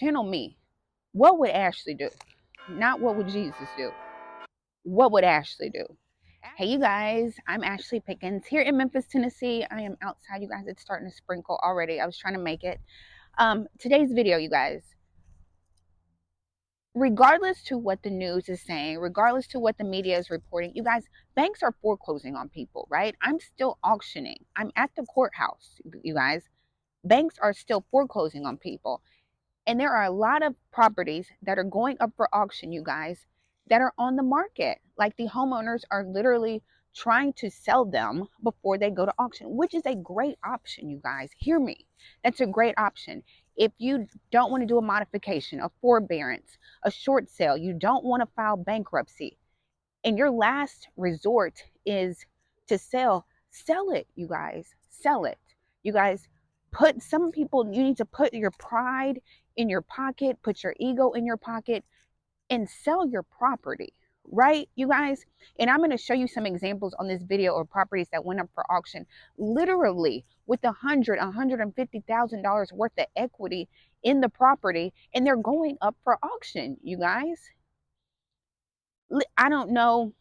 Channel me. What would Ashley do? Not what would Jesus do. What would Ashley do? Hey, you guys, I'm Ashley Pickens here in Memphis, Tennessee. I am outside, you guys. It's starting to sprinkle already. I was trying to make it. Today's video, you guys, regardless to what the news is saying, regardless to what the media is reporting, you guys, banks are foreclosing on people, right? I'm still auctioning. I'm at the courthouse, you guys. Banks are still foreclosing on people. And there are a lot of properties that are going up for auction, you guys, that are on the market. Like the homeowners are literally trying to sell them before they go to auction, which is a great option, you guys. Hear me. That's a great option. If you don't want to do a modification, a forbearance, a short sale, you don't want to file bankruptcy, and your last resort is to sell it, you guys. Sell it. You guys, put some people, you need to put your pride in your pocket, put your ego in your pocket, and sell your property, right, you guys? And I'm going to show you some examples on this video of properties that went up for auction, literally with $150,000 worth of equity in the property, and they're going up for auction, you guys. I don't know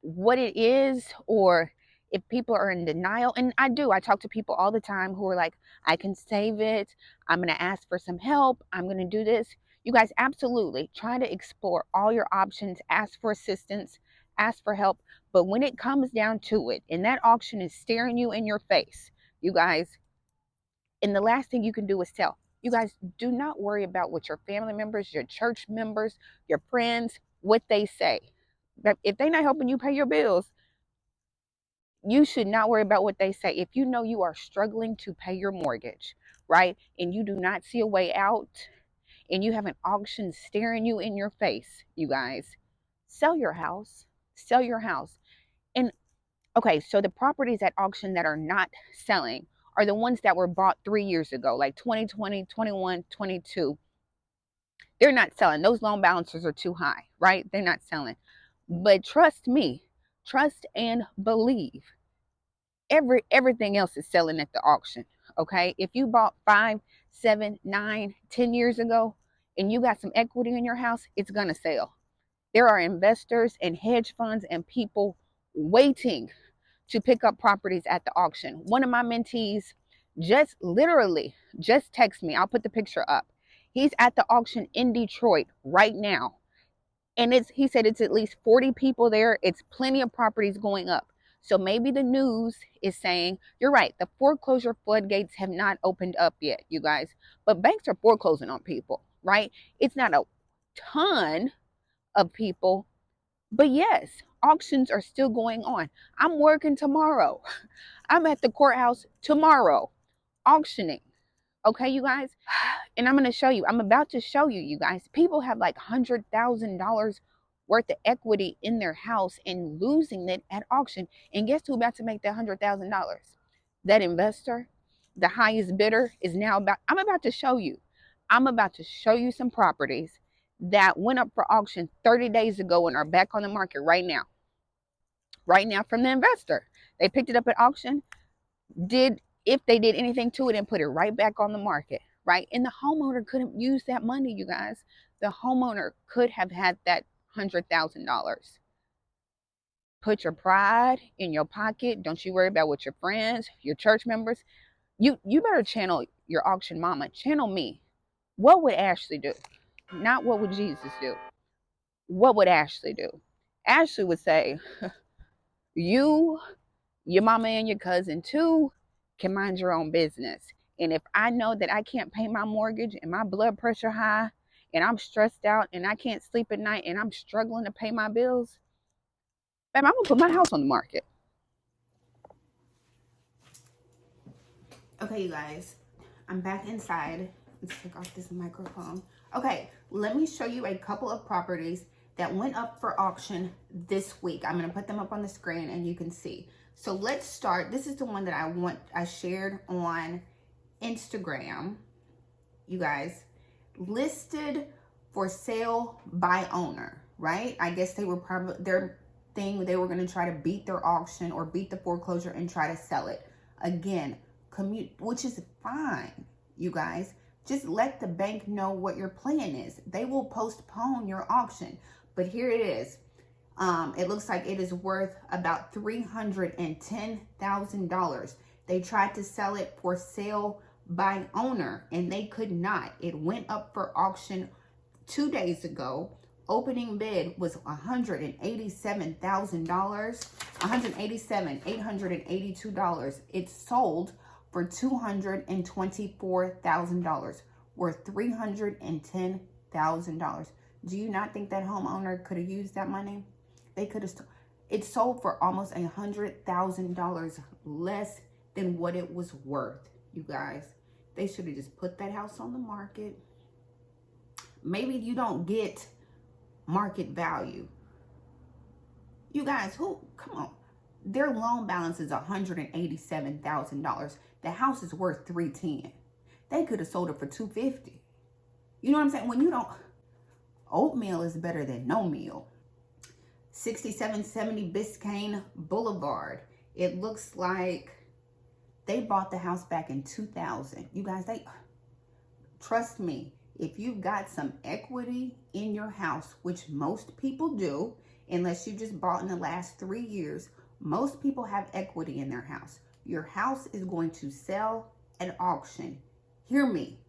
what it is, or if people are in denial. And I talk to people all the time who are like, I can save it, I'm going to ask for some help, I'm going to do this. You guys, absolutely try to explore all your options, ask for assistance, ask for help. But when it comes down to it, and that auction is staring you in your face, you guys, and the last thing you can do is sell. You guys, do not worry about what your family members, your church members, your friends, what they say. If they're not helping you pay your bills, you should not worry about what they say. If you know you are struggling to pay your mortgage, right, and you do not see a way out, and you have an auction staring you in your face, you guys, sell your house. Sell your house. And okay, so the properties at auction that are not selling are the ones that were bought 3 years ago, like 2020, 21, 22. They're not selling. Those loan balances are too high, right? They're not selling. But trust me, trust and believe, everything else is selling at the auction. Okay, if you bought 5, 7, 9, 10 years ago and you got some equity in your house, it's gonna sell. There are investors and hedge funds and people waiting to pick up properties at the auction. One of my mentees just literally just text me. I'll put the picture up. He's at the auction in Detroit right now, and he said it's at least 40 people there. It's plenty of properties going up. So maybe the news is saying, you're right, the foreclosure floodgates have not opened up yet, you guys, but banks are foreclosing on people, right? It's not a ton of people, but yes, auctions are still going on. I'm working tomorrow. I'm at the courthouse tomorrow auctioning. Okay, you guys? And I'm about to show you, you guys. People have like $100,000 worth of equity in their house and losing it at auction. And guess who's about to make that $100,000? That investor, the highest bidder, I'm about to show you. I'm about to show you some properties that went up for auction 30 days ago and are back on the market right now. Right now from the investor. They picked it up at auction, if they did anything to it, and put it right back on the market, right? And the homeowner couldn't use that money, you guys. The homeowner could have had that $100,000. Put your pride in your pocket. Don't you worry about what your friends, your church members. You better channel your auction mama. Channel me. What would Ashley do? Not what would Jesus do. What would Ashley do? Ashley would say, you, your mama, and your cousin too can mind your own business. And if I know that I can't pay my mortgage and my blood pressure high and I'm stressed out and I can't sleep at night and I'm struggling to pay my bills, babe, I'm gonna put my house on the market. Okay, you guys, I'm back inside. Let's take off this microphone. Okay, let me show you a couple of properties that went up for auction this week. I'm gonna put them up on the screen and you can see. So let's start. This is the one that I shared on Instagram, you guys. Listed for sale by owner, right? I guess they were probably they were going to try to beat their auction or beat the foreclosure and try to sell it. Again, which is fine, you guys. Just let the bank know what your plan is. They will postpone your auction. But here it is. It looks like it is worth about $310,000. They tried to sell it for sale by owner and they could not. It went up for auction 2 days ago. Opening bid was $187,000, $187,882. It sold for $224,000, worth $310,000. Do you not think that homeowner could have used that money? They could have. It sold for almost $100,000 less than what it was worth. You guys, they should have just put that house on the market. Maybe you don't get market value. You guys, come on. Their loan balance is $187,000. The house is worth $310,000. They could have sold it for $250,000. You know what I'm saying? When you don't, oatmeal is better than no meal. 6770 Biscayne Boulevard. It looks like they bought the house back in 2000. You guys, trust me, if you've got some equity in your house, which most people do, unless you just bought in the last 3 years, most people have equity in their house. Your house is going to sell at auction. Hear me.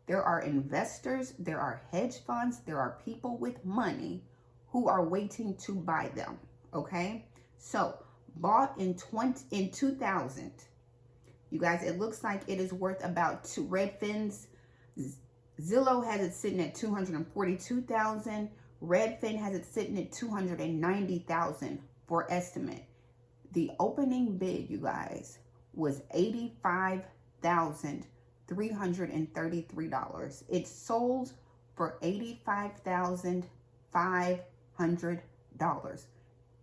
There are investors, there are hedge funds, there are people with money who are waiting to buy them, okay? So, bought in 2000. You guys, it looks like it is worth about Redfin's. Zillow has it sitting at $242,000. Redfin has it sitting at $290,000 for estimate. The opening bid, you guys, was $85,333. It sold for $85,500.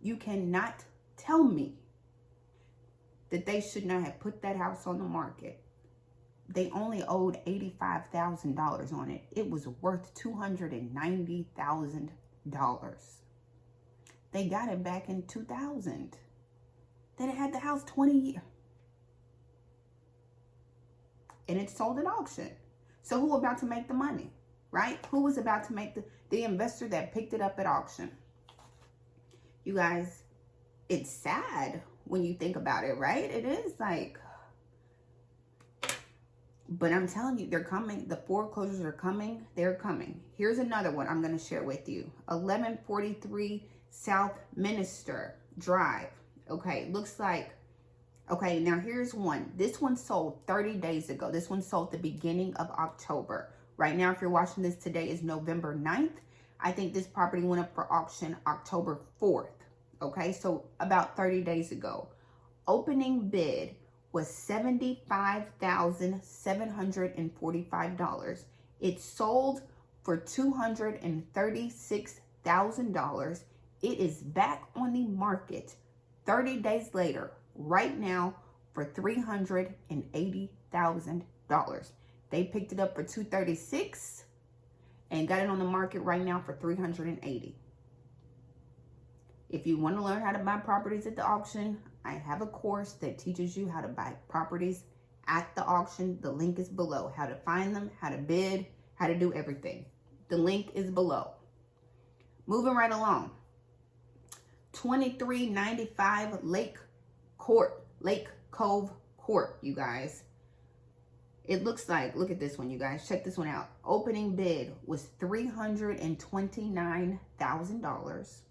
You cannot tell me that they should not have put that house on the market. They only owed $85,000 on it. It was worth $290,000. They got it back in 2000. Then it had the house 20 years. And it sold at auction. So who about to make the money, right? Who was about to make the investor that picked it up at auction? You guys, it's sad when you think about it, right? It is like, but I'm telling you, they're coming. The foreclosures are coming. They're coming. Here's another one I'm going to share with you. 1143 South Minister Drive. Okay, looks like, okay, now here's one. This one sold 30 days ago. This one sold the beginning of October. Right now, if you're watching this, today is November 9th. I think this property went up for auction October 4th. Okay, so about 30 days ago. Opening bid was $75,745. It sold for $236,000. It is back on the market 30 days later, right now, for $380,000. They picked it up for $236,000 and got it on the market right now for $380,000. If you want to learn how to buy properties at the auction, I have a course that teaches you how to buy properties at the auction. The link is below. How to find them, how to bid, how to do everything. The link is below. Moving right along. 2395 Lake Cove Court, you guys. It looks like, look at this one, you guys. Check this one out. Opening bid was $329,000.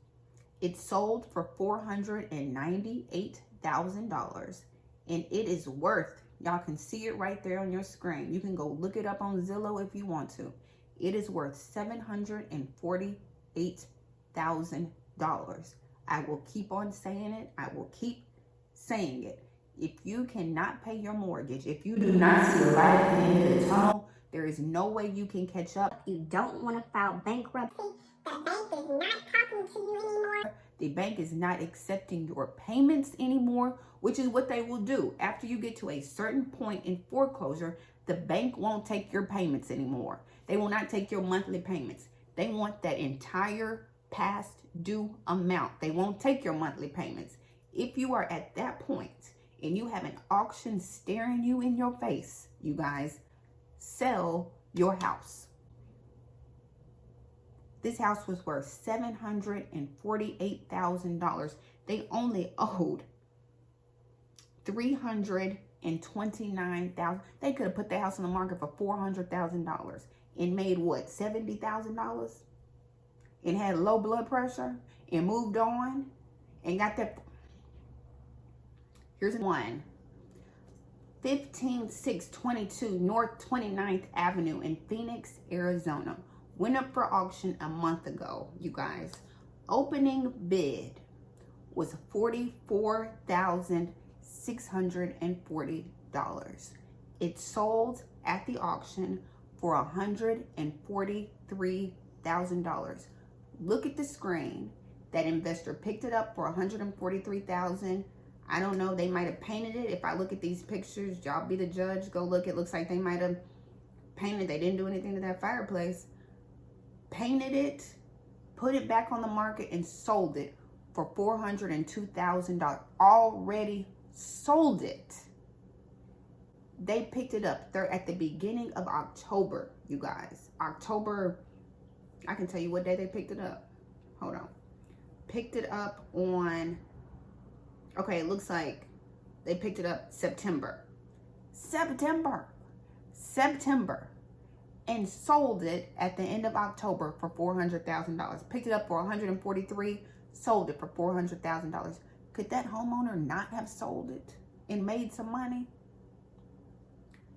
It sold for $498,000. And it is worth, y'all can see it right there on your screen. You can go look it up on Zillow if you want to. It is worth $748,000. I will keep on saying it. I will keep saying it. If you cannot pay your mortgage, if you do not see the light at the end of the tunnel, there is no way you can catch up. You don't want to file bankruptcy. The bank is not talking to you anymore. The bank is not accepting your payments anymore, which is what they will do. After you get to a certain point in foreclosure, the bank won't take your payments anymore. They will not take your monthly payments. They want that entire past due amount. They won't take your monthly payments. If you are at that point and you have an auction staring you in your face, you guys, sell your house. This house was worth $748,000. They only owed $329,000. They could have put the house on the market for $400,000 and made what, $70,000, and had low blood pressure and moved on and got that. Here's one. 15622 North 29th Avenue in Phoenix, Arizona. Went up for auction a month ago, you guys. Opening bid was $44,640. It sold at the auction for $143,000. Look at the screen. That investor picked it up for $143,000. I don't know, they might have painted it. If I look at these pictures, y'all be the judge. Go look. It looks like they might have painted. They didn't do anything to that fireplace. Painted it, put it back on the market, and sold it for $402,000. Already sold it. They picked it up. They're at the beginning of October, you guys. October, I can tell you what day they picked it up. Hold on. Picked it up on, okay, it looks like they picked it up September. And sold it at the end of October for $400,000. Picked it up for $143,000, sold it for $400,000. Could that homeowner not have sold it and made some money?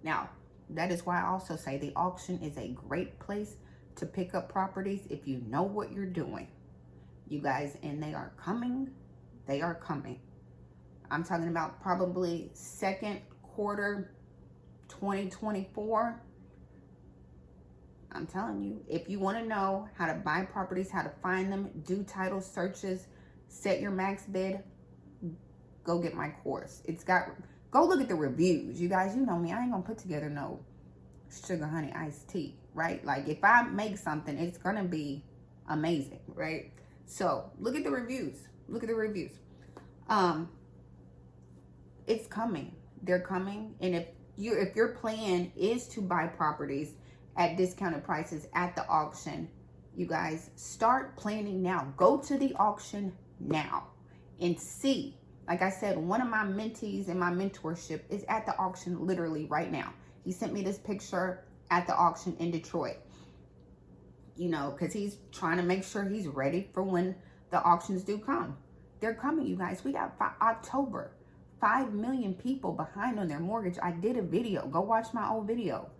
Now, that is why I also say the auction is a great place to pick up properties if you know what you're doing, you guys, and they are coming. They are coming. I'm talking about probably second quarter 2024. I'm telling you, if you want to know how to buy properties, how to find them, do title searches, set your max bid, go get my course. It's got, go look at the reviews. You guys, you know me, I ain't gonna put together no sugar honey iced tea, right? Like if I make something, it's gonna be amazing, right? So look at the reviews. Look at the reviews. It's coming. They're coming. And if your plan is to buy properties at discounted prices at the auction, you guys, start planning now. Go to the auction now and see. Like I said, one of my mentees in my mentorship is at the auction literally right now. He sent me this picture at the auction in Detroit, you know, because he's trying to make sure he's ready for when the auctions do come. They're coming, you guys. We got October. 5 million people behind on their mortgage. I did a video. Go watch my old video.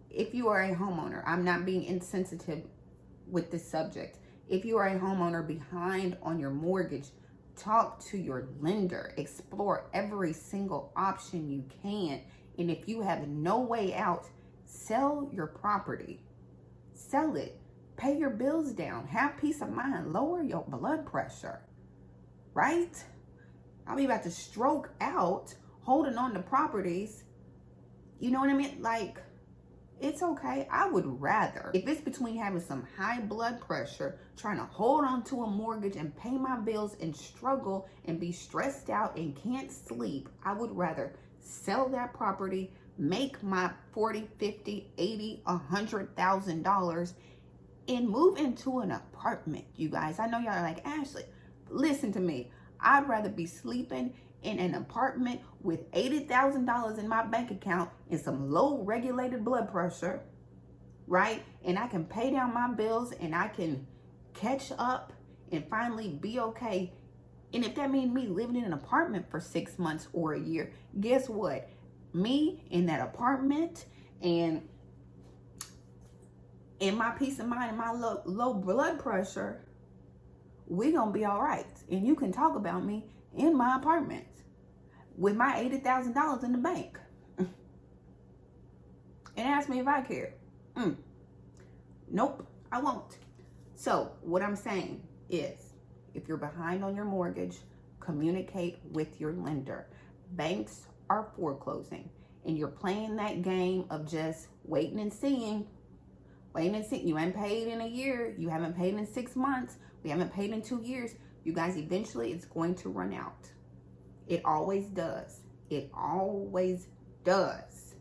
If you are a homeowner, I'm not being insensitive with this subject. If you are a homeowner behind on your mortgage, talk to your lender. Explore every single option you can. And if you have no way out, sell your property. Sell it. Pay your bills down. Have peace of mind. Lower your blood pressure. Right? I'll be about to stroke out holding on to properties. You know what I mean? Like, it's okay. I would rather, if it's between having some high blood pressure, trying to hold on to a mortgage and pay my bills and struggle and be stressed out and can't sleep, I would rather sell that property, make my $40, $50, $80, $100,000 and move into an apartment, you guys. I know y'all are like, Ashley, listen to me. I'd rather be sleeping in an apartment with $80,000 in my bank account and some low regulated blood pressure, right? And I can pay down my bills and I can catch up and finally be okay. And if that means me living in an apartment for 6 months or a year, guess what? Me in that apartment and my peace of mind and my low blood pressure, we gonna be all right. And you can talk about me in my apartment with my $80,000 in the bank and ask me if I care. Nope, I won't. So what I'm saying is, if you're behind on your mortgage, communicate with your lender. Banks are foreclosing and you're playing that game of just waiting and seeing. Waiting and seeing. You ain't paid in a year. You haven't paid in 6 months. We haven't paid in 2 years. You guys, eventually it's going to run out. It always does. It always does.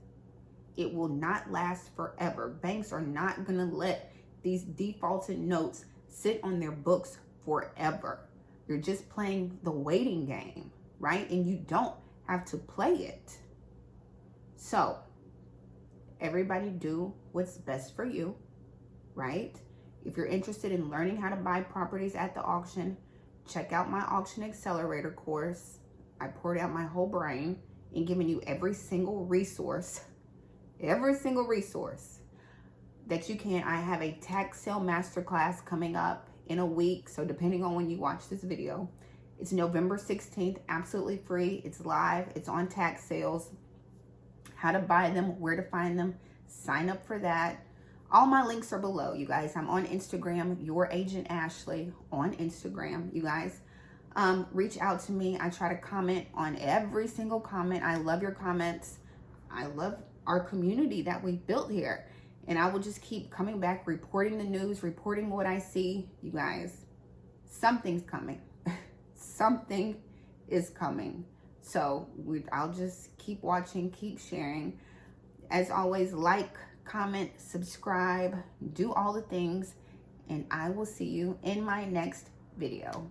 It will not last forever. Banks are not going to let these defaulted notes sit on their books forever. You're just playing the waiting game, right? And you don't have to play it. So everybody do what's best for you, right? If you're interested in learning how to buy properties at the auction, check out my auction accelerator course. I poured out my whole brain in giving you every single resource that you can. I have a tax sale masterclass coming up in a week. So depending on when you watch this video, it's November 16th, absolutely free. It's live, it's on tax sales, how to buy them, where to find them. Sign up for that. All my links are below, you guys. I'm on Instagram, Your Agent Ashley on Instagram, you guys. Reach out to me. I try to comment on every single comment. I love your comments. I love our community that we've built here. And I will just keep coming back, reporting the news, reporting what I see. You guys, something's coming. Something is coming. So I'll just keep watching, keep sharing. As always, like, comment, subscribe, do all the things. And I will see you in my next video.